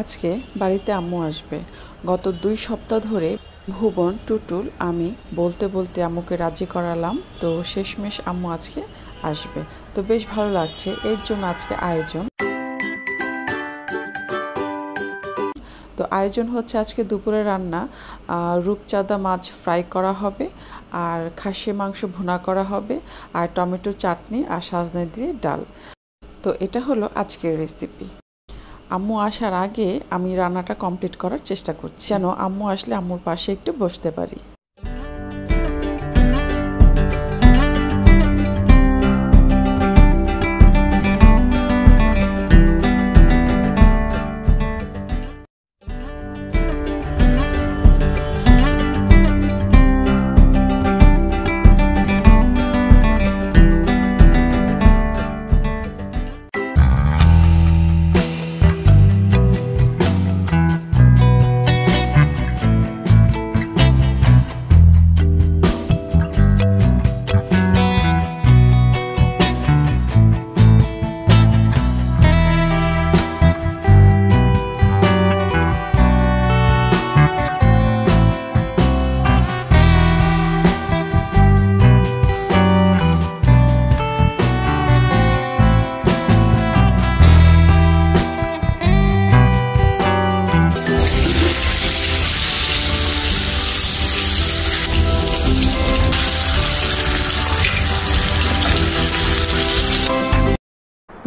আজকে বাড়িতে আম্মু আসবে। গত 2 সপ্তাহ ধরে ভুবন, টুটুল, আমি বলতে বলতে আম্মুকে রাজি করালাম। তো শেষমেশ আম্মু আজকে আসবে। তো বেশ ভালো লাগছে, এর জন্য আজকে আয়োজন। তো আয়োজন হচ্ছে আজকে দুপুরে রান্না, রূপচাঁদা মাছ ফ্রাই করা হবে, আর খাসি মাংস ভুনা করা হবে, আর টমেটো চাটনি আর সাজনা দিয়ে ডাল। তো এটা হলো আজকের রেসিপি। আম্মু আসার আগে আমি রান্নাটা কমপ্লিট করার চেষ্টা করছি, যেন আম্মু আসলে আম্মুর পাশে একটু বসতে পারি।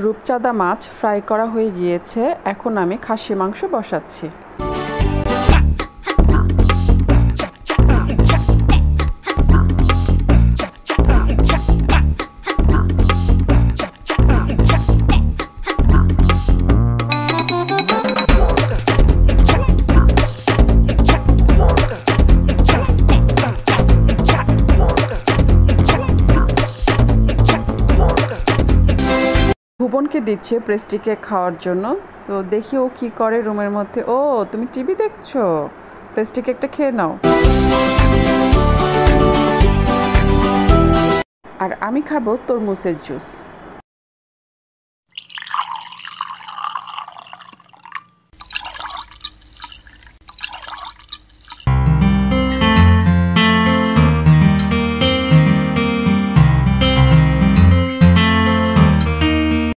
রূপচাঁদা মাছ ফ্রাই করা হয়ে গিয়েছে, এখন আমি খাসি মাংস বসাচ্ছি। ভুবনকে দিচ্ছে প্রেস্টি কেক খাওয়ার জন্য। তো দেখি ও কি করে রুমের মধ্যে। ও, তুমি টিভি দেখছো? প্রেস্টি কেকটা খেয়ে নাও। আর আমি খাবো তরমুজের জুস।